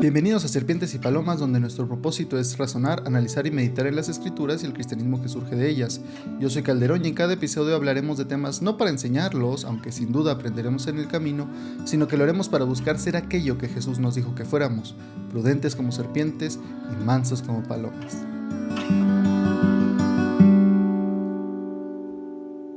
Bienvenidos a Serpientes y Palomas, donde nuestro propósito es razonar, analizar y meditar en las escrituras y el cristianismo que surge de ellas. Yo soy Calderón y en cada episodio hablaremos de temas no para enseñarlos, aunque sin duda aprenderemos en el camino, sino que lo haremos para buscar ser aquello que Jesús nos dijo que fuéramos, prudentes como serpientes y mansos como palomas.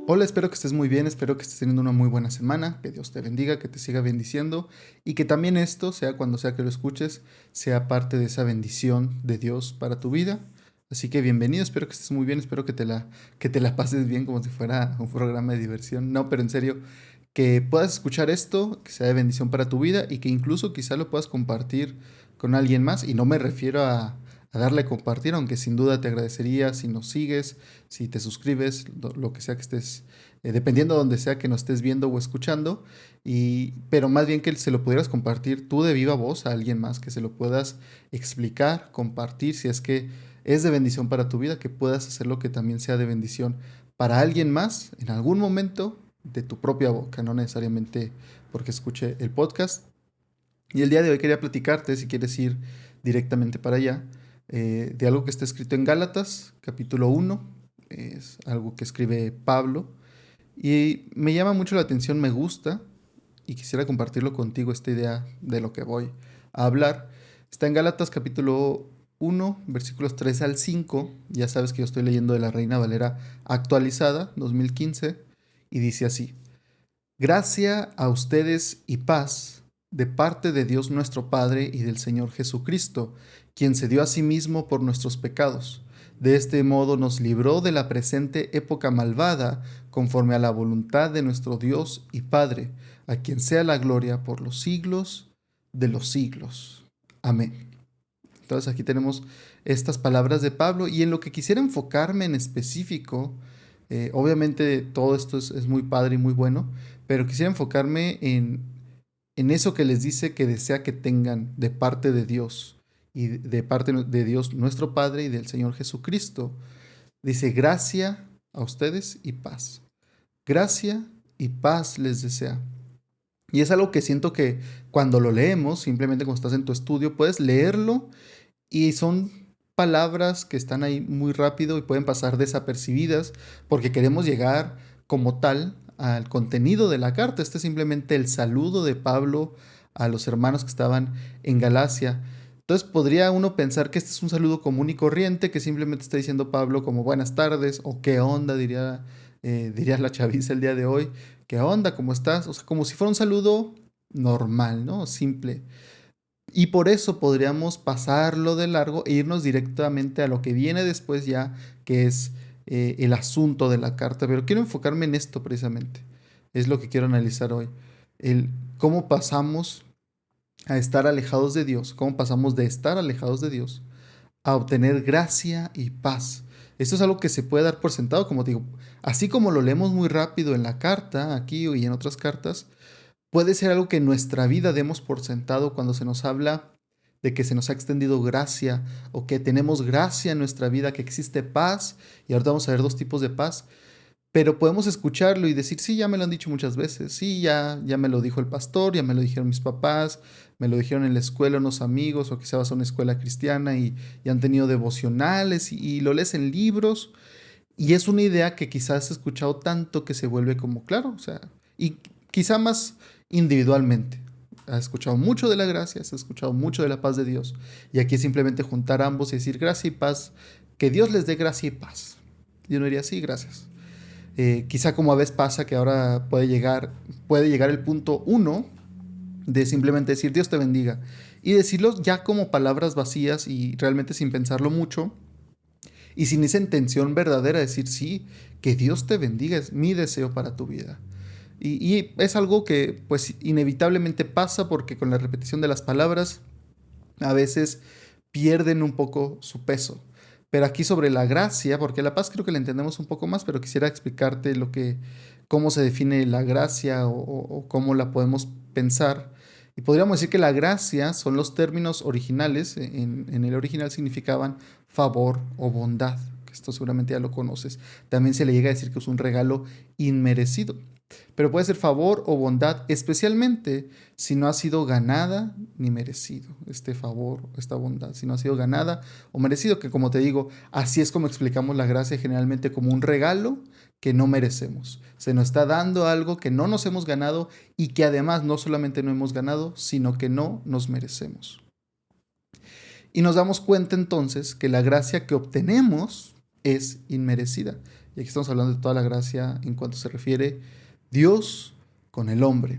Hola, espero que estés muy bien, espero que estés teniendo una muy buena semana, que Dios te bendiga, que te siga bendiciendo y que también esto, sea cuando sea que lo escuches, sea parte de esa bendición de Dios para tu vida. Así que bienvenido, espero que estés muy bien, espero que te la pases bien como si fuera un programa de diversión. No, pero en serio, que puedas escuchar esto, que sea de bendición para tu vida y que incluso quizá lo puedas compartir con alguien más. Y no me refiero a darle a compartir, aunque sin duda te agradecería si nos sigues, si te suscribes, lo que sea que estés, dependiendo de donde sea que nos estés viendo o escuchando, pero más bien que se lo pudieras compartir tú de viva voz a alguien más, que se lo puedas explicar, compartir, si es que es de bendición para tu vida, que puedas hacerlo que también sea de bendición para alguien más en algún momento de tu propia boca, no necesariamente porque escuche el podcast. Y el día de hoy quería platicarte, si quieres ir directamente para allá, de algo que está escrito en Gálatas, capítulo 1. Es algo que escribe Pablo. Y me llama mucho la atención, me gusta, y quisiera compartirlo contigo, esta idea de lo que voy a hablar. Está en Gálatas, capítulo 1, versículos 3 al 5. Ya sabes que yo estoy leyendo de la Reina Valera actualizada, 2015, y dice así: Gracia a ustedes y paz de parte de Dios nuestro Padre y del Señor Jesucristo, quien se dio a sí mismo por nuestros pecados. De este modo nos libró de la presente época malvada, conforme a la voluntad de nuestro Dios y Padre, a quien sea la gloria por los siglos de los siglos. Amén. Entonces aquí tenemos estas palabras de Pablo y en lo que quisiera enfocarme en específico, obviamente todo esto es muy padre y muy bueno, pero quisiera enfocarme en eso que les dice que desea que tengan de parte de Dios y de parte de Dios nuestro Padre y del Señor Jesucristo. Dice: gracia a ustedes y paz. Gracia y paz les desea. Y es algo que siento que cuando lo leemos, simplemente cuando estás en tu estudio, puedes leerlo y son palabras que están ahí muy rápido y pueden pasar desapercibidas porque queremos llegar como tal al contenido de la carta. Este es simplemente el saludo de Pablo a los hermanos que estaban en Galacia. Entonces podría uno pensar que este es un saludo común y corriente, que simplemente está diciendo Pablo como buenas tardes o qué onda, diría la chaviza el día de hoy. ¿Qué onda? ¿Cómo estás? O sea, como si fuera un saludo normal, ¿no? Simple. Y por eso podríamos pasarlo de largo e irnos directamente a lo que viene después ya, que es el asunto de la carta. Pero quiero enfocarme en esto precisamente. Es lo que quiero analizar hoy. El cómo pasamos a estar alejados de Dios, cómo pasamos de estar alejados de Dios a obtener gracia y paz. Esto es algo que se puede dar por sentado, como digo, así como lo leemos muy rápido en la carta, aquí y en otras cartas, puede ser algo que en nuestra vida demos por sentado cuando se nos habla de que se nos ha extendido gracia o que tenemos gracia en nuestra vida, que existe paz, y ahorita vamos a ver dos tipos de paz, pero podemos escucharlo y decir: sí, ya me lo han dicho muchas veces, sí, ya me lo dijo el pastor, ya me lo dijeron mis papás, me lo dijeron en la escuela unos amigos, o quizás vas a una escuela cristiana y han tenido devocionales y lo lees en libros, y es una idea que quizás has escuchado tanto que se vuelve como claro, o sea, y quizá más individualmente. Has escuchado mucho de la gracia, has escuchado mucho de la paz de Dios. Y aquí es simplemente juntar ambos y decir gracia y paz, que Dios les dé gracia y paz. Y uno diría: sí, gracias. Quizá como a veces pasa que ahora puede llegar el punto uno de simplemente decir Dios te bendiga. Y decirlo ya como palabras vacías y realmente sin pensarlo mucho, y sin esa intención verdadera de decir: sí, que Dios te bendiga, es mi deseo para tu vida. Y es algo que pues inevitablemente pasa porque con la repetición de las palabras a veces pierden un poco su peso. Pero aquí sobre la gracia, porque la paz creo que la entendemos un poco más, pero quisiera explicarte cómo se define la gracia o cómo la podemos pensar. Y podríamos decir que la gracia son los términos originales, en el original significaban favor o bondad, que esto seguramente ya lo conoces. También se le llega a decir que es un regalo inmerecido. Pero puede ser favor o bondad, especialmente si no ha sido ganada ni merecido. Este favor, esta bondad, si no ha sido ganada o merecido, que como te digo, así es como explicamos la gracia generalmente como un regalo que no merecemos. Se nos está dando algo que no nos hemos ganado y que además no solamente no hemos ganado, sino que no nos merecemos. Y nos damos cuenta entonces que la gracia que obtenemos es inmerecida. Y aquí estamos hablando de toda la gracia en cuanto se refiere Dios con el hombre.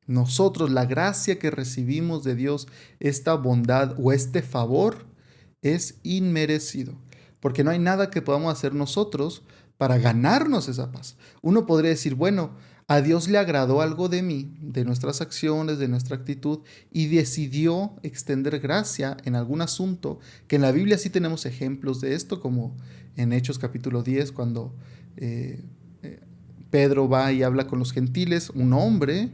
Nosotros, la gracia que recibimos de Dios, esta bondad o este favor, es inmerecido. Porque no hay nada que podamos hacer nosotros para ganarnos esa paz. Uno podría decir, bueno, a Dios le agradó algo de mí, de nuestras acciones, de nuestra actitud, y decidió extender gracia en algún asunto, que en la Biblia sí tenemos ejemplos de esto, como en Hechos capítulo 10, cuando eh, eh, Pedro va y habla con los gentiles, un hombre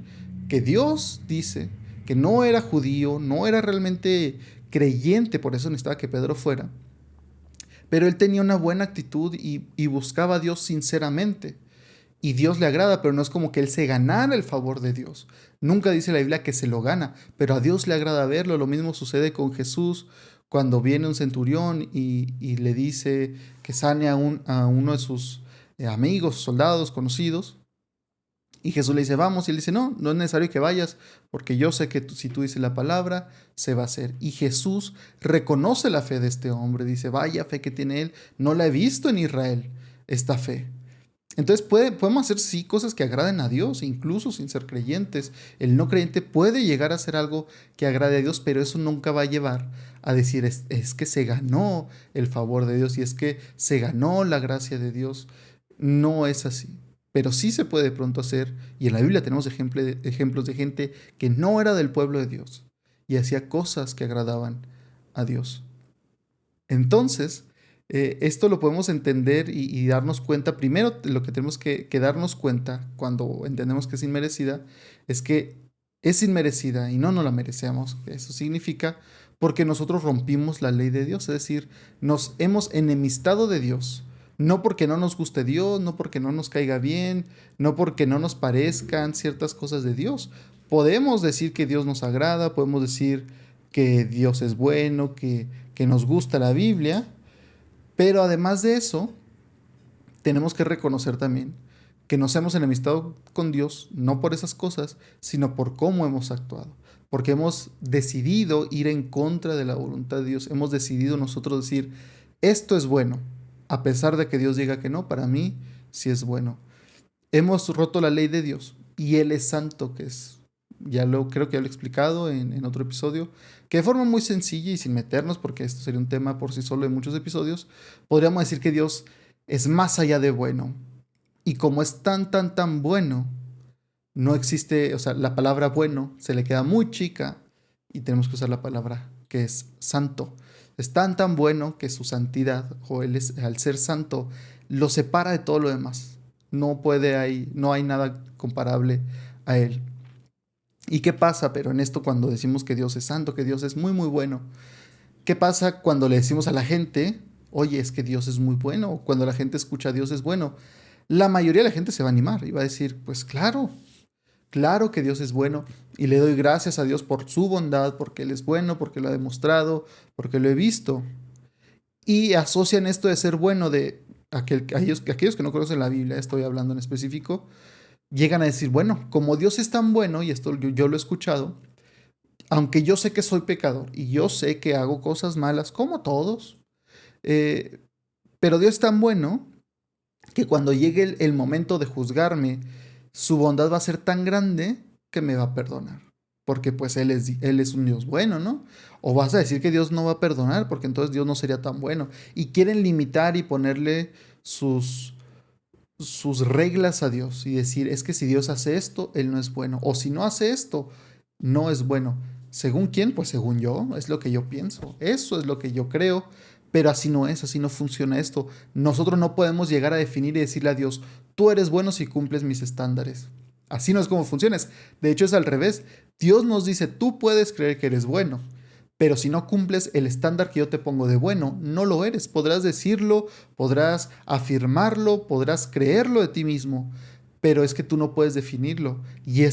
que Dios dice que no era judío, no era realmente creyente, por eso necesitaba que Pedro fuera, pero él tenía una buena actitud y buscaba a Dios sinceramente. Y Dios le agrada, pero no es como que él se ganara el favor de Dios. Nunca dice la Biblia que se lo gana, pero a Dios le agrada verlo. Lo mismo sucede con Jesús cuando viene un centurión y le dice que sane a uno de sus amigos, soldados, conocidos. Y Jesús le dice, vamos, y él dice, no, no es necesario que vayas, porque yo sé que si tú dices la palabra, se va a hacer. Y Jesús reconoce la fe de este hombre, dice, vaya fe que tiene él, no la he visto en Israel, esta fe. Entonces podemos hacer sí cosas que agraden a Dios, incluso sin ser creyentes. El no creyente puede llegar a hacer algo que agrade a Dios, pero eso nunca va a llevar a decir es que se ganó el favor de Dios y es que se ganó la gracia de Dios. No es así. Pero sí se puede de pronto hacer, y en la Biblia tenemos ejemplos de gente que no era del pueblo de Dios y hacía cosas que agradaban a Dios. Entonces, esto lo podemos entender y darnos cuenta. Primero, lo que tenemos que darnos cuenta cuando entendemos que es inmerecida es que es inmerecida y no nos la merecemos. Eso significa porque nosotros rompimos la ley de Dios, es decir, nos hemos enemistado de Dios. No porque no nos guste Dios, no porque no nos caiga bien, no porque no nos parezcan ciertas cosas de Dios. Podemos decir que Dios nos agrada, podemos decir que Dios es bueno, que nos gusta la Biblia, pero además de eso, tenemos que reconocer también que nos hemos enemistado con Dios, no por esas cosas, sino por cómo hemos actuado. Porque hemos decidido ir en contra de la voluntad de Dios. Hemos decidido nosotros decir, esto es bueno. A pesar de que Dios diga que no, para mí sí es bueno. Hemos roto la ley de Dios y Él es santo, que es, creo que ya lo he explicado en otro episodio, que de forma muy sencilla y sin meternos, porque esto sería un tema por sí solo de muchos episodios, podríamos decir que Dios es más allá de bueno. Y como es tan bueno, no existe, o sea, la palabra bueno se le queda muy chica y tenemos que usar la palabra que es santo. Es tan bueno que su santidad, o él es, al ser santo, lo separa de todo lo demás. No hay nada comparable a él. ¿Y qué pasa, pero en esto cuando decimos que Dios es santo, que Dios es muy bueno? ¿Qué pasa cuando le decimos a la gente, oye, es que Dios es muy bueno? O cuando la gente escucha a Dios es bueno. La mayoría de la gente se va a animar y va a decir, pues claro, claro que Dios es bueno y le doy gracias a Dios por su bondad, porque Él es bueno, porque lo ha demostrado, porque lo he visto. Y asocian esto de ser bueno de aquellos que no conocen la Biblia, estoy hablando en específico, llegan a decir, bueno, como Dios es tan bueno, y esto yo lo he escuchado, aunque yo sé que soy pecador y yo sé que hago cosas malas, como todos, eh, pero Dios es tan bueno que cuando llegue el momento de juzgarme, su bondad va a ser tan grande que me va a perdonar. Porque pues él es un Dios bueno, ¿no? O vas a decir que Dios no va a perdonar porque entonces Dios no sería tan bueno. Y quieren limitar y ponerle sus reglas a Dios y decir, es que si Dios hace esto, Él no es bueno. O si no hace esto, no es bueno. ¿Según quién? Pues según yo, es lo que yo pienso. Eso es lo que yo creo. Pero así no es, así no funciona esto. Nosotros no podemos llegar a definir y decirle a Dios, tú eres bueno si cumples mis estándares. Así no es como funciona. De hecho, es al revés. Dios nos dice, tú puedes creer que eres bueno, pero si no cumples el estándar que yo te pongo de bueno, no lo eres. Podrás decirlo, podrás afirmarlo, podrás creerlo de ti mismo, pero es que tú no puedes definirlo. Y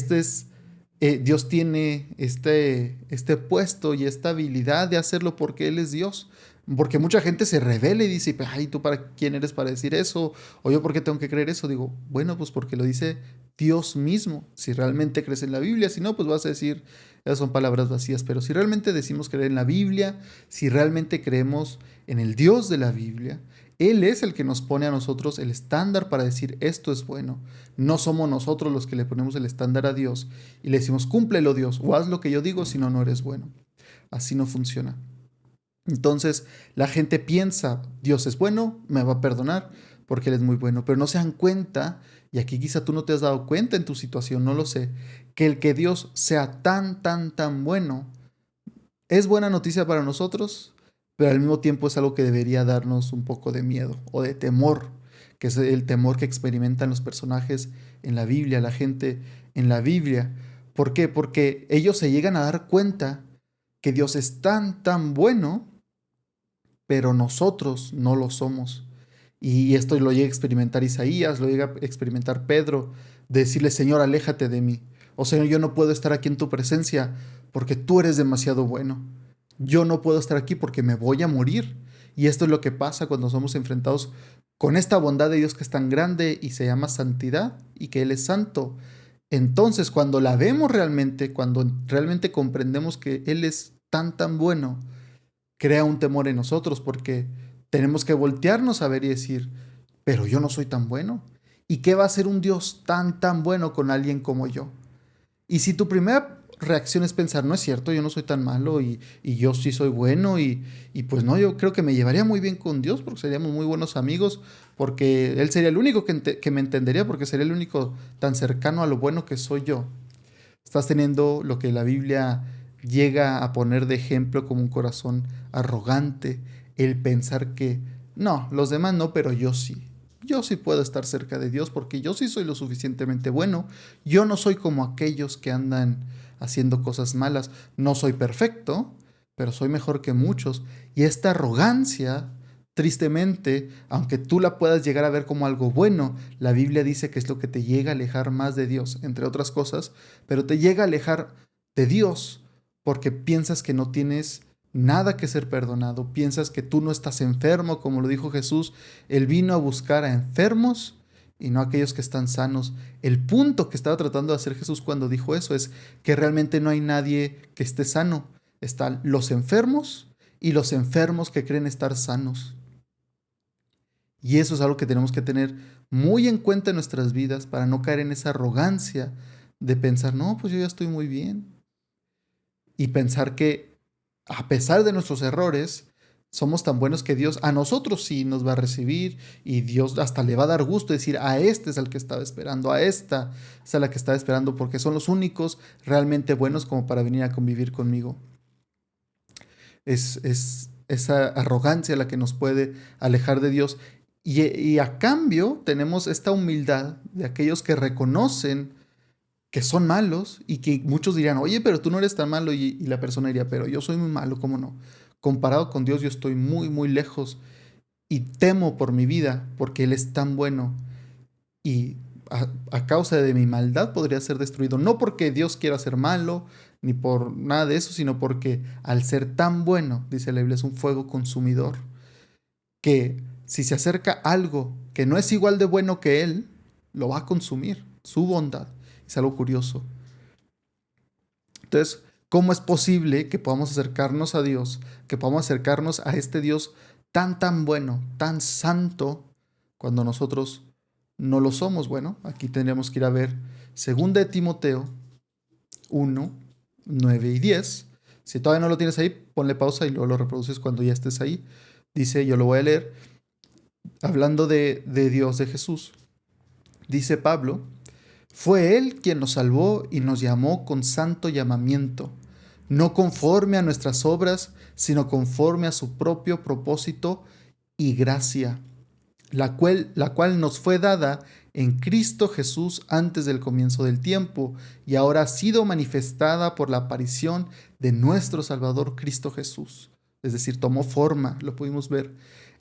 Dios tiene este puesto y esta habilidad de hacerlo porque Él es Dios. Porque mucha gente se revela y dice, ay, ¿tú para quién eres para decir eso? O yo, ¿por qué tengo que creer eso? Digo, bueno, pues porque lo dice Dios mismo. Si realmente crees en la Biblia, si no, pues vas a decir, esas son palabras vacías. Pero si realmente decimos creer en la Biblia, si realmente creemos en el Dios de la Biblia, Él es el que nos pone a nosotros el estándar para decir esto es bueno. No somos nosotros los que le ponemos el estándar a Dios y le decimos, cúmplelo Dios, o haz lo que yo digo, si no, no eres bueno. Así no funciona. Entonces la gente piensa, Dios es bueno, me va a perdonar porque Él es muy bueno, pero no se dan cuenta, y aquí quizá tú no te has dado cuenta en tu situación, no lo sé, que el que Dios sea tan bueno es buena noticia para nosotros, pero al mismo tiempo es algo que debería darnos un poco de miedo o de temor, que es el temor que experimentan los personajes en la Biblia, la gente en la Biblia. ¿Por qué? Porque ellos se llegan a dar cuenta que Dios es tan bueno, pero nosotros no lo somos. Y esto lo llega a experimentar Isaías, lo llega a experimentar Pedro, de decirle, Señor, aléjate de mí. O Señor, yo no puedo estar aquí en tu presencia porque tú eres demasiado bueno. Yo no puedo estar aquí porque me voy a morir. Y esto es lo que pasa cuando somos enfrentados con esta bondad de Dios que es tan grande y se llama santidad y que Él es santo. Entonces, cuando la vemos realmente, cuando realmente comprendemos que Él es tan bueno, crea un temor en nosotros porque tenemos que voltearnos a ver y decir, pero yo no soy tan bueno. ¿Y qué va a hacer un Dios tan bueno con alguien como yo? Y si tu primera reacción es pensar, no es cierto, yo no soy tan malo y yo sí soy bueno y pues no, yo creo que me llevaría muy bien con Dios porque seríamos muy buenos amigos, porque Él sería el único que me entendería, porque sería el único tan cercano a lo bueno que soy yo. Estás teniendo lo que la Biblia llega a poner de ejemplo como un corazón arrogante, el pensar que no, los demás no, pero yo sí. Yo sí puedo estar cerca de Dios porque yo sí soy lo suficientemente bueno. Yo no soy como aquellos que andan haciendo cosas malas. No soy perfecto, pero soy mejor que muchos. Y esta arrogancia, tristemente, aunque tú la puedas llegar a ver como algo bueno, la Biblia dice que es lo que te llega a alejar más de Dios, entre otras cosas, pero te llega a alejar de Dios porque piensas que no tienes nada que ser perdonado, piensas que tú no estás enfermo, como lo dijo Jesús, Él vino a buscar a enfermos y no a aquellos que están sanos. El punto que estaba tratando de hacer Jesús cuando dijo eso es que realmente no hay nadie que esté sano. Están los enfermos y los enfermos que creen estar sanos. Y eso es algo que tenemos que tener muy en cuenta en nuestras vidas para no caer en esa arrogancia de pensar, no, pues yo ya estoy muy bien. Y pensar que a pesar de nuestros errores, somos tan buenos que Dios a nosotros sí nos va a recibir y Dios hasta le va a dar gusto decir, a este es al que estaba esperando, a esta es a la que estaba esperando porque son los únicos realmente buenos como para venir a convivir conmigo. Es esa arrogancia la que nos puede alejar de Dios. Y a cambio tenemos esta humildad de aquellos que reconocen que son malos y que muchos dirían, oye, pero tú no eres tan malo y la persona diría, pero yo soy muy malo, ¿cómo no? Comparado con Dios yo estoy muy lejos y temo por mi vida porque Él es tan bueno y a causa de mi maldad podría ser destruido. No porque Dios quiera ser malo ni por nada de eso, sino porque al ser tan bueno, dice la Biblia, es un fuego consumidor que si se acerca algo que no es igual de bueno que Él, lo va a consumir, su bondad. Es algo curioso. Entonces, ¿cómo es posible que podamos acercarnos a Dios, que podamos acercarnos a este Dios tan bueno, tan santo, cuando nosotros no lo somos? Bueno, aquí tendríamos que ir a ver 2 de Timoteo 1, 9 y 10. Si todavía no lo tienes ahí, ponle pausa y luego lo reproduces cuando ya estés ahí. Dice, yo lo voy a leer, hablando de Dios, de Jesús. Dice Pablo, fue Él quien nos salvó y nos llamó con santo llamamiento, no conforme a nuestras obras, sino conforme a su propio propósito y gracia, la cual nos fue dada en Cristo Jesús antes del comienzo del tiempo y ahora ha sido manifestada por la aparición de nuestro Salvador Cristo Jesús. Es decir, tomó forma, lo pudimos ver.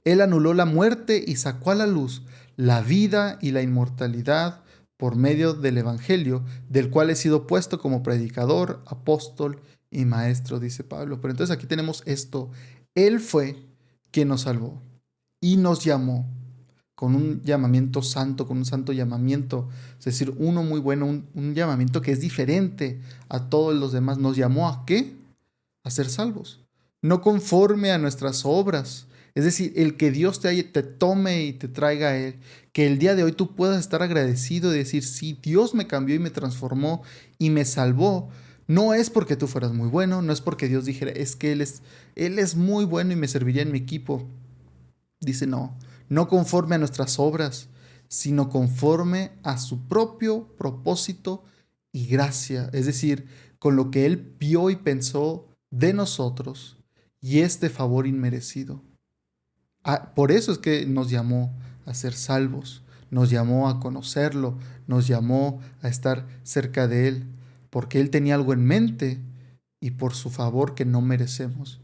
Él anuló la muerte y sacó a la luz la vida y la inmortalidad por medio del Evangelio, del cual he sido puesto como predicador, apóstol y maestro, dice Pablo. Pero entonces aquí tenemos esto. Él fue quien nos salvó y nos llamó con un llamamiento santo, con un santo llamamiento, es decir, uno muy bueno, un llamamiento que es diferente a todos los demás. ¿Nos llamó a qué? A ser salvos, no conforme a nuestras obras. Es decir, el que Dios te tome y te traiga a Él, que el día de hoy tú puedas estar agradecido y decir, sí, Dios me cambió y me transformó y me salvó. No es porque tú fueras muy bueno, no es porque Dios dijera, es que Él es muy bueno y me serviría en mi equipo. Dice, no, no conforme a nuestras obras, sino conforme a su propio propósito y gracia. Es decir, con lo que Él vio y pensó de nosotros y este favor inmerecido. Por eso es que nos llamó a ser salvos, nos llamó a conocerlo, nos llamó a estar cerca de Él, porque Él tenía algo en mente y por su favor que no merecemos.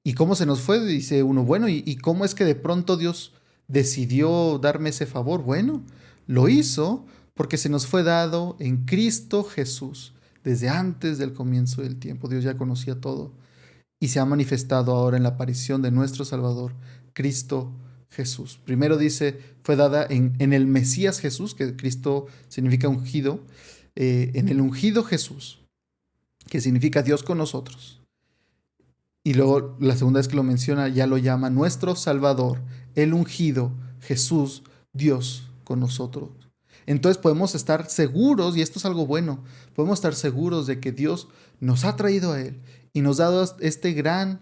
¿Y cómo se nos fue? Dice uno, bueno, ¿y cómo es que de pronto Dios decidió darme ese favor? Bueno, lo hizo porque se nos fue dado en Cristo Jesús. Desde antes del comienzo del tiempo, Dios ya conocía todo y se ha manifestado ahora en la aparición de nuestro Salvador, Cristo Jesús. Primero dice, fue dada en el Mesías Jesús, que Cristo significa ungido, en el ungido Jesús, que significa Dios con nosotros. Y luego la segunda vez que lo menciona ya lo llama nuestro Salvador, el ungido, Jesús, Dios con nosotros. Entonces podemos estar seguros, y esto es algo bueno, podemos estar seguros de que Dios nos ha traído a Él y nos ha dado este gran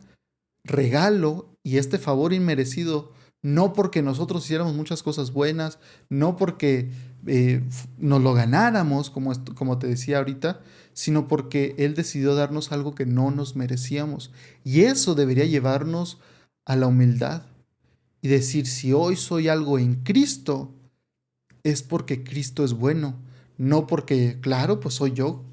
regalo y este favor inmerecido, no porque nosotros hiciéramos muchas cosas buenas, no porque nos lo ganáramos, como te decía ahorita, sino porque Él decidió darnos algo que no nos merecíamos. Y eso debería llevarnos a la humildad y decir, si hoy soy algo en Cristo, es porque Cristo es bueno, no porque, claro, pues soy yo,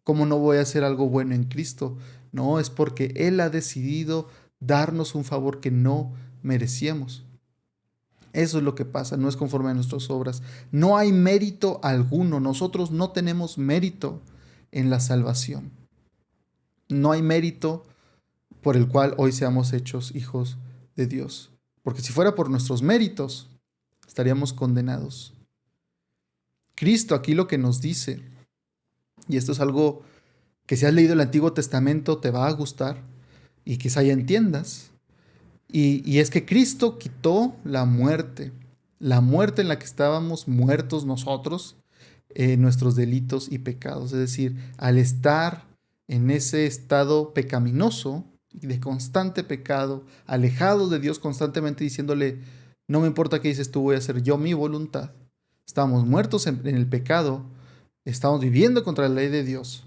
¿cómo no voy a hacer algo bueno en Cristo? No, es porque Él ha decidido darnos un favor que no merecíamos. Eso es lo que pasa, no es conforme a nuestras obras. No hay mérito alguno, nosotros no tenemos mérito en la salvación. No hay mérito por el cual hoy seamos hechos hijos de Dios. Porque si fuera por nuestros méritos, estaríamos condenados. Cristo aquí lo que nos dice, y esto es algo que si has leído el Antiguo Testamento te va a gustar y quizá ya entiendas, y es que Cristo quitó la muerte en la que estábamos muertos nosotros, nuestros delitos y pecados. Es decir, al estar en ese estado pecaminoso y de constante pecado, alejados de Dios constantemente diciéndole, no me importa qué dices tú, voy a hacer yo mi voluntad. Estábamos muertos en el pecado, estamos viviendo contra la ley de Dios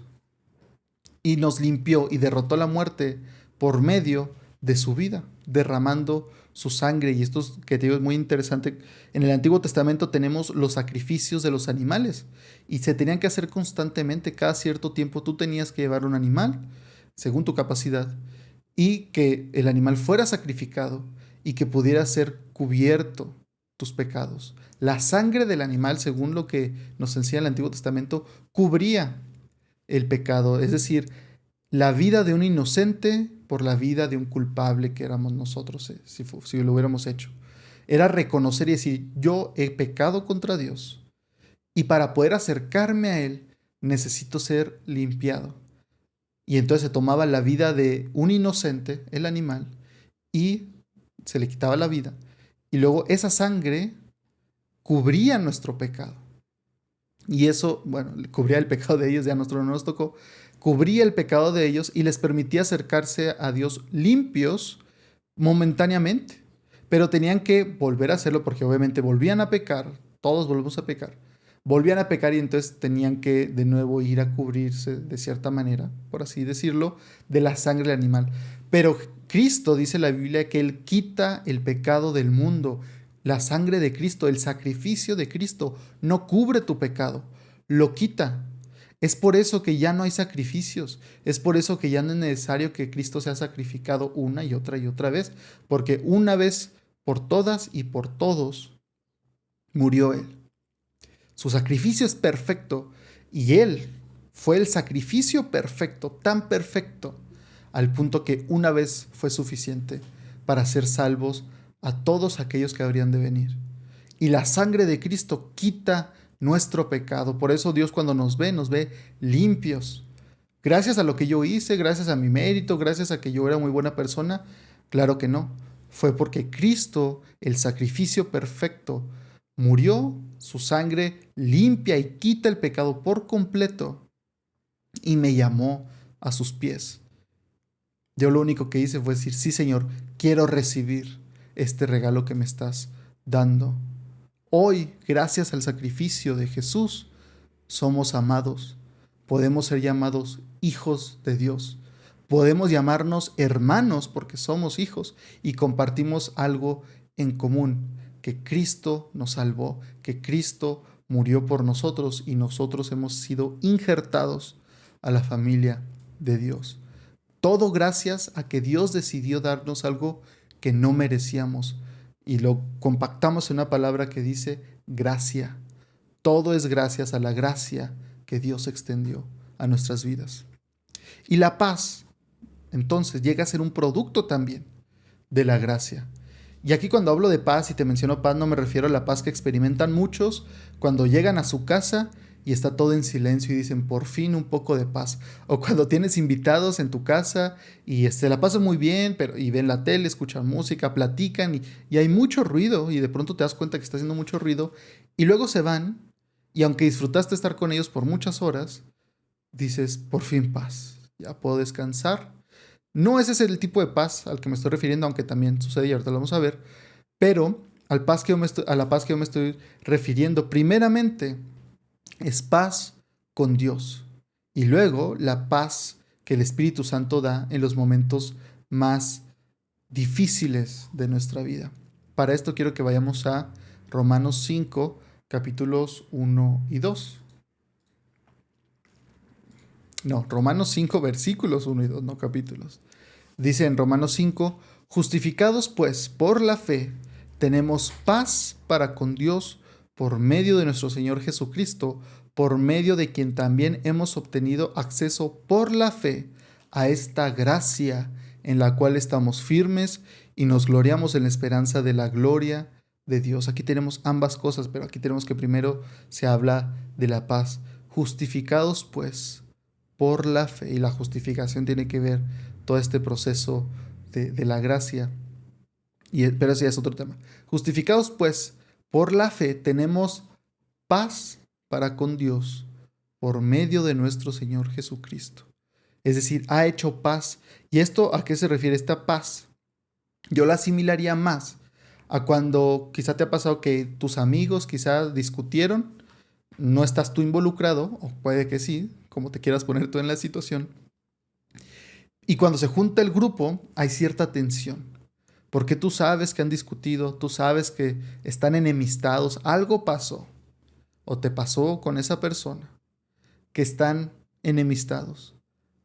y nos limpió y derrotó la muerte por medio de su vida, derramando su sangre. Y esto que te digo es muy interesante. En el Antiguo Testamento tenemos los sacrificios de los animales y se tenían que hacer constantemente. Cada cierto tiempo tú tenías que llevar un animal según tu capacidad y que el animal fuera sacrificado y que pudiera ser cubierto tus pecados. La sangre del animal, según lo que nos enseña el Antiguo Testamento, cubría el pecado, es decir, la vida de un inocente por la vida de un culpable que éramos nosotros, si lo hubiéramos hecho. Era reconocer y decir, yo he pecado contra Dios y para poder acercarme a Él necesito ser limpiado. Y entonces se tomaba la vida de un inocente, el animal, y se le quitaba la vida. Y luego esa sangre cubría nuestro pecado. Y eso, bueno, cubría el pecado de ellos, ya a nosotros no nos tocó, cubría el pecado de ellos y les permitía acercarse a Dios limpios momentáneamente. Pero tenían que volver a hacerlo porque obviamente volvían a pecar, todos volvemos a pecar, volvían a pecar y entonces tenían que de nuevo ir a cubrirse de cierta manera, por así decirlo, de la sangre del animal. Pero Cristo, dice la Biblia, que Él quita el pecado del mundo. La sangre de Cristo, el sacrificio de Cristo, no cubre tu pecado, lo quita. Es por eso que ya no hay sacrificios, es por eso que ya no es necesario que Cristo sea sacrificado una y otra vez, porque una vez por todas y por todos murió Él. Su sacrificio es perfecto y Él fue el sacrificio perfecto, tan perfecto, al punto que una vez fue suficiente para ser salvos a todos aquellos que habrían de venir. Y la sangre de Cristo quita nuestro pecado. Por eso Dios cuando nos ve limpios. Gracias a lo que yo hice, gracias a mi mérito, gracias a que yo era muy buena persona. Claro que no. Fue porque Cristo, el sacrificio perfecto, murió, su sangre limpia y quita el pecado por completo y me llamó a sus pies. Yo lo único que hice fue decir, sí Señor, quiero recibir este regalo que me estás dando. Hoy, gracias al sacrificio de Jesús, somos amados. Podemos ser llamados hijos de Dios. Podemos llamarnos hermanos porque somos hijos y compartimos algo en común, que Cristo nos salvó, que Cristo murió por nosotros y nosotros hemos sido injertados a la familia de Dios. Todo gracias a que Dios decidió darnos algo que no merecíamos y lo compactamos en una palabra que dice gracia. Todo es gracias a la gracia que Dios extendió a nuestras vidas. Y la paz, entonces, llega a ser un producto también de la gracia. Y aquí cuando hablo de paz y te menciono paz, no me refiero a la paz que experimentan muchos cuando llegan a su casa y está todo en silencio y dicen, por fin un poco de paz. O cuando tienes invitados en tu casa y la pasan muy bien, y ven la tele, escuchan música, platican y hay mucho ruido y de pronto te das cuenta que está haciendo mucho ruido y luego se van y aunque disfrutaste estar con ellos por muchas horas, dices, por fin paz, ya puedo descansar. No ese es el tipo de paz al que me estoy refiriendo, aunque también sucede y ahorita lo vamos a ver, pero a la paz que yo me estoy refiriendo, primeramente, es paz con Dios y luego la paz que el Espíritu Santo da en los momentos más difíciles de nuestra vida. Para esto quiero que vayamos a Romanos 5, capítulos 1 y 2. No, Romanos 5, versículos 1 y 2, no capítulos. Dice en Romanos 5, justificados pues por la fe, tenemos paz para con Dios por medio de nuestro Señor Jesucristo, por medio de quien también hemos obtenido acceso por la fe a esta gracia en la cual estamos firmes y nos gloriamos en la esperanza de la gloria de Dios. Aquí tenemos ambas cosas, pero aquí tenemos que primero se habla de la paz. Justificados pues por la fe, y la justificación tiene que ver todo este proceso de la gracia. Pero ese ya es otro tema. Justificados pues por la fe tenemos paz para con Dios por medio de nuestro Señor Jesucristo. Es decir, ha hecho paz. ¿Y esto a qué se refiere esta paz? Yo la asimilaría más a cuando quizá te ha pasado que tus amigos quizá discutieron, no estás tú involucrado, o puede que sí, como te quieras poner tú en la situación. Y cuando se junta el grupo hay cierta tensión, porque tú sabes que han discutido, tú sabes que están enemistados, algo pasó, o te pasó con esa persona, que están enemistados.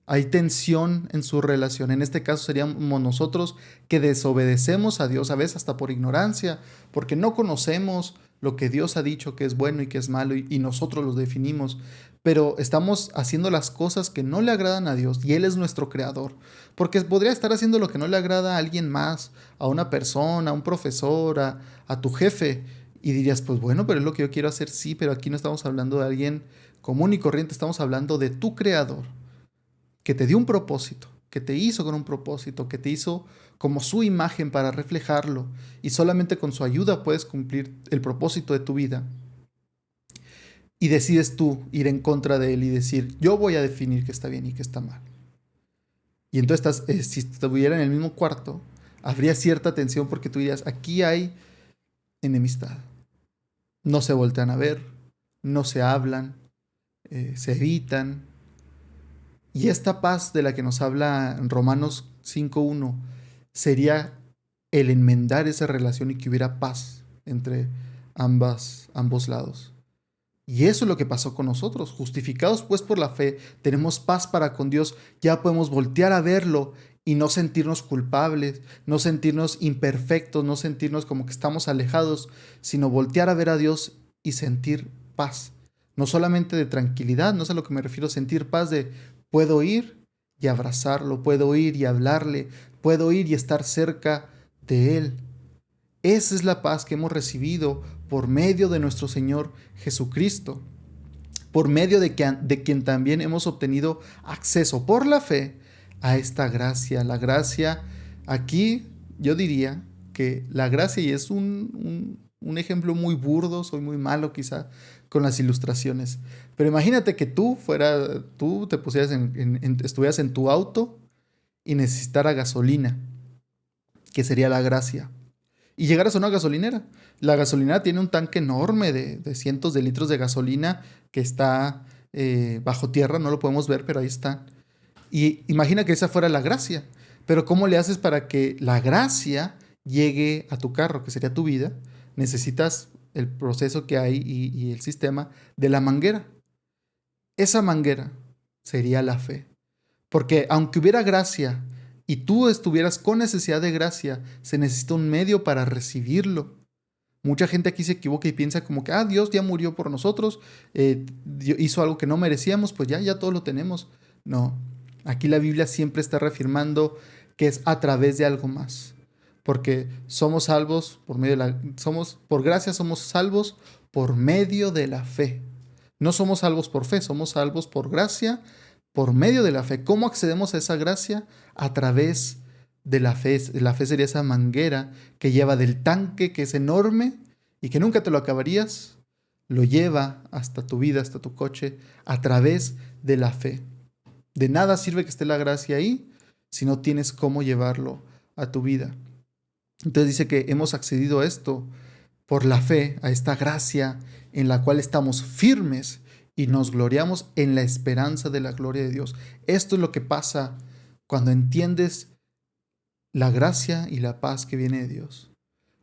Hay tensión en su relación. En este caso seríamos nosotros que desobedecemos a Dios, a veces hasta por ignorancia, porque no conocemos lo que Dios ha dicho que es bueno y que es malo y nosotros lo definimos. Pero estamos haciendo las cosas que no le agradan a Dios y Él es nuestro creador. Porque podría estar haciendo lo que no le agrada a alguien más, a una persona, a un profesor, a tu jefe. Y dirías, pues bueno, pero es lo que yo quiero hacer, sí, pero aquí no estamos hablando de alguien común y corriente, estamos hablando de tu creador, que te dio un propósito, que te hizo con un propósito, que te hizo como su imagen para reflejarlo y solamente con su ayuda puedes cumplir el propósito de tu vida. Y decides tú ir en contra de él y decir, yo voy a definir qué está bien y qué está mal. Y entonces, si estuviera en el mismo cuarto, habría cierta tensión porque tú dirías, aquí hay enemistad. No se voltean a ver, no se hablan, se evitan. Y esta paz de la que nos habla en Romanos 5.1 sería el enmendar esa relación y que hubiera paz entre ambos lados. Y eso es lo que pasó con nosotros. Justificados pues por la fe, tenemos paz para con Dios. Ya podemos voltear a verlo y no sentirnos culpables, no sentirnos imperfectos, no sentirnos como que estamos alejados, sino voltear a ver a Dios y sentir paz. No solamente de tranquilidad, no es a lo que me refiero, sentir paz de puedo ir y abrazarlo, puedo ir y hablarle, puedo ir y estar cerca de él. Esa es la paz que hemos recibido por medio de nuestro Señor Jesucristo, por medio de quien también hemos obtenido acceso por la fe a esta gracia. La gracia, aquí yo diría que la gracia, y es un ejemplo muy burdo, soy muy malo quizá con las ilustraciones, pero imagínate que tú te pusieras estuvieras en tu auto y necesitara gasolina, que sería la gracia, y llegaras a una gasolinera. La gasolinera tiene un tanque enorme de cientos de litros de gasolina que está bajo tierra, no lo podemos ver, pero ahí está. Y imagina que esa fuera la gracia. Pero ¿cómo le haces para que la gracia llegue a tu carro, que sería tu vida? Necesitas el proceso que hay y el sistema de la manguera. Esa manguera sería la fe. Porque aunque hubiera gracia y tú estuvieras con necesidad de gracia, se necesita un medio para recibirlo. Mucha gente aquí se equivoca y piensa como que, Dios ya murió por nosotros, hizo algo que no merecíamos, pues ya todo lo tenemos. No, aquí la Biblia siempre está reafirmando que es a través de algo más. Porque somos salvos por gracia somos salvos por medio de la fe. No somos salvos por fe, somos salvos por gracia, por medio de la fe. ¿Cómo accedemos a esa gracia? A través de la fe. La fe sería esa manguera que lleva del tanque, que es enorme y que nunca te lo acabarías, lo lleva hasta tu vida, hasta tu coche, a través de la fe. De nada sirve que esté la gracia ahí si no tienes cómo llevarlo a tu vida. Entonces dice que hemos accedido a esto por la fe, a esta gracia en la cual estamos firmes y nos gloriamos en la esperanza de la gloria de Dios. Esto es lo que pasa cuando entiendes la gracia y la paz que viene de Dios.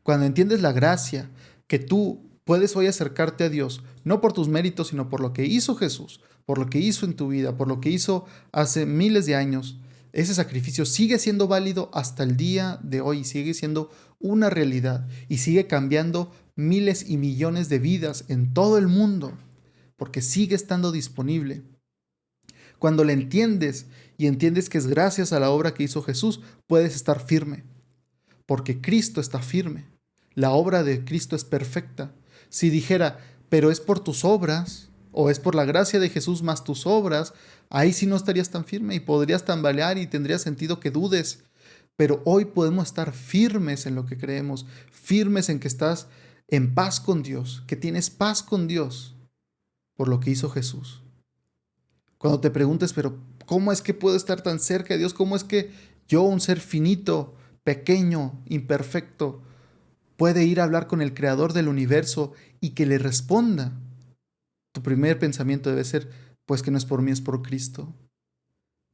Cuando entiendes la gracia, que tú puedes hoy acercarte a Dios, no por tus méritos, sino por lo que hizo Jesús, por lo que hizo en tu vida, por lo que hizo hace miles de años. Ese sacrificio sigue siendo válido hasta el día de hoy, sigue siendo una realidad y sigue cambiando miles y millones de vidas en todo el mundo, porque sigue estando disponible. Cuando le entiendes y entiendes que es gracias a la obra que hizo Jesús, puedes estar firme, porque Cristo está firme. La obra de Cristo es perfecta. Si dijera, pero es por tus obras, o es por la gracia de Jesús más tus obras, ahí sí no estarías tan firme y podrías tambalear y tendría sentido que dudes. Pero hoy podemos estar firmes en lo que creemos, firmes en que estás en paz con Dios, que tienes paz con Dios por lo que hizo Jesús. Cuando te preguntes, pero ¿cómo es que puedo estar tan cerca de Dios? ¿Cómo es que yo, un ser finito, pequeño, imperfecto, puede ir a hablar con el creador del universo y que le responda? Tu primer pensamiento debe ser, pues que no es por mí, es por Cristo.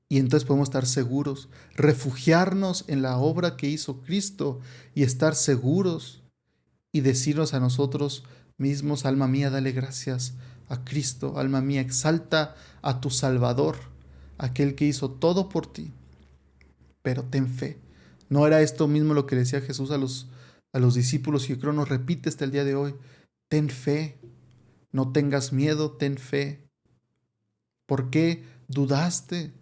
Y entonces podemos estar seguros, refugiarnos en la obra que hizo Cristo y estar seguros y decirnos a nosotros mismos, alma mía, dale gracias a Cristo, alma mía, exalta a tu Salvador, aquel que hizo todo por ti, pero ten fe. ¿No era esto mismo lo que decía Jesús a los discípulos y yo creo nos repite hasta el día de hoy? Ten fe, no tengas miedo, ten fe. ¿Por qué dudaste?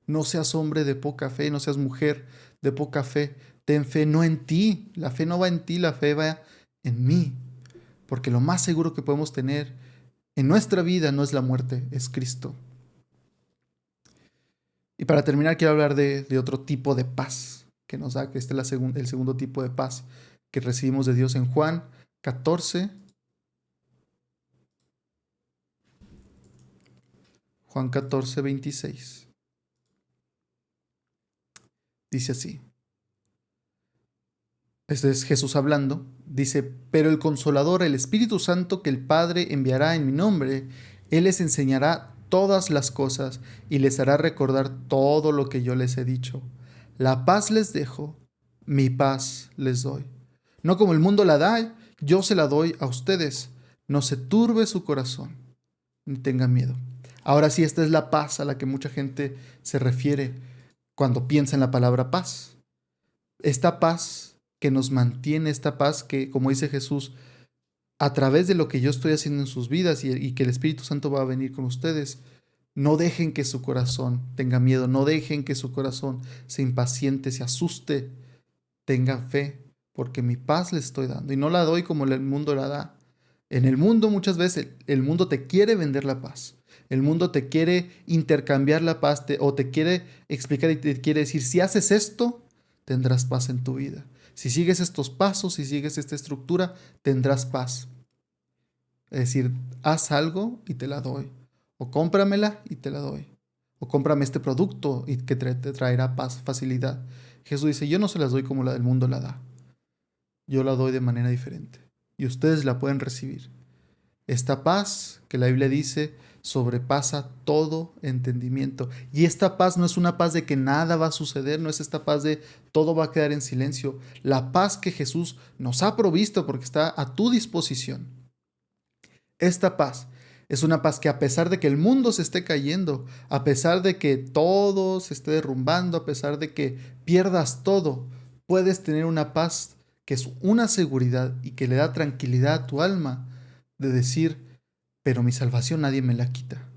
No seas hombre de poca fe, no seas mujer de poca fe. Ten fe no en ti, la fe no va en ti, la fe va en mí. Porque lo más seguro que podemos tener en nuestra vida no es la muerte, es Cristo. Y para terminar quiero hablar de otro tipo de paz que nos da, que este es el segundo tipo de paz que recibimos de Dios en Juan 14. Juan 14, 26. Dice así. Este es Jesús hablando. Dice, pero el Consolador, el Espíritu Santo que el Padre enviará en mi nombre, Él les enseñará todas las cosas y les hará recordar todo lo que yo les he dicho. La paz les dejo, mi paz les doy. No como el mundo la da, yo se la doy a ustedes. No se turbe su corazón, ni tengan miedo. Ahora sí, esta es la paz a la que mucha gente se refiere cuando piensa en la palabra paz. Esta paz que nos mantiene, esta paz que, como dice Jesús, a través de lo que yo estoy haciendo en sus vidas y que el Espíritu Santo va a venir con ustedes. No dejen que su corazón tenga miedo, no dejen que su corazón se impaciente, se asuste. Tengan fe, porque mi paz les estoy dando y no la doy como el mundo la da. En el mundo muchas veces el mundo te quiere vender la paz. El mundo te quiere intercambiar la paz o te quiere explicar y te quiere decir, si haces esto, tendrás paz en tu vida. Si sigues estos pasos, si sigues esta estructura, tendrás paz. Es decir, haz algo y te la doy. O cómpramela y te la doy. O cómprame este producto y que te traerá paz, facilidad. Jesús dice, yo no se las doy como la del mundo la da. Yo la doy de manera diferente. Y ustedes la pueden recibir. Esta paz que la Biblia dice sobrepasa todo entendimiento. Y esta paz no es una paz de que nada va a suceder, no es esta paz de todo va a quedar en silencio. La paz que Jesús nos ha provisto porque está a tu disposición. Esta paz es una paz que a pesar de que el mundo se esté cayendo, a pesar de que todo se esté derrumbando, a pesar de que pierdas todo, puedes tener una paz que es una seguridad y que le da tranquilidad a tu alma de decir, pero mi salvación nadie me la quita.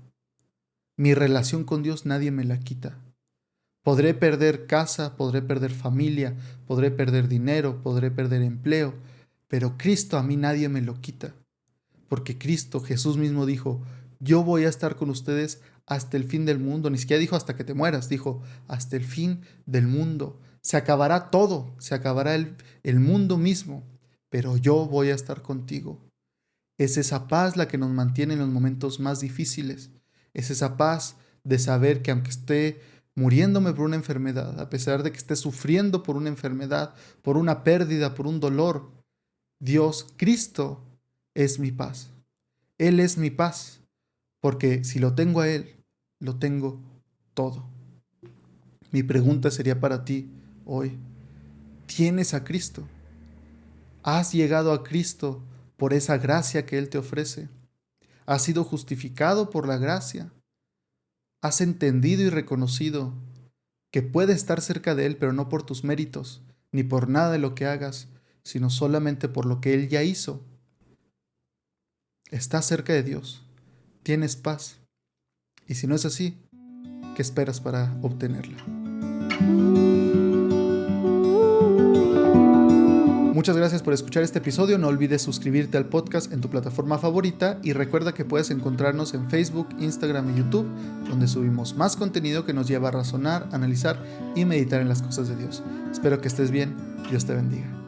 Mi relación con Dios nadie me la quita. Podré perder casa, podré perder familia, podré perder dinero, podré perder empleo, pero Cristo a mí nadie me lo quita. Porque Cristo, Jesús mismo dijo, yo voy a estar con ustedes hasta el fin del mundo. Ni siquiera dijo hasta que te mueras, dijo hasta el fin del mundo. Se acabará todo, se acabará el mundo mismo, pero yo voy a estar contigo. Es esa paz la que nos mantiene en los momentos más difíciles. Es esa paz de saber que aunque esté muriéndome por una enfermedad, a pesar de que esté sufriendo por una enfermedad, por una pérdida, por un dolor, Dios, Cristo, es mi paz. Él es mi paz, porque si lo tengo a Él, lo tengo todo. Mi pregunta sería para ti hoy, ¿tienes a Cristo? ¿Has llegado a Cristo por esa gracia que Él te ofrece? ¿Has sido justificado por la gracia? ¿Has entendido y reconocido que puedes estar cerca de Él, pero no por tus méritos, ni por nada de lo que hagas, sino solamente por lo que Él ya hizo? Estás cerca de Dios, tienes paz. Y si no es así, ¿qué esperas para obtenerla? Muchas gracias por escuchar este episodio. No olvides suscribirte al podcast en tu plataforma favorita y recuerda que puedes encontrarnos en Facebook, Instagram y YouTube, donde subimos más contenido que nos lleva a razonar, analizar y meditar en las cosas de Dios. Espero que estés bien. Dios te bendiga.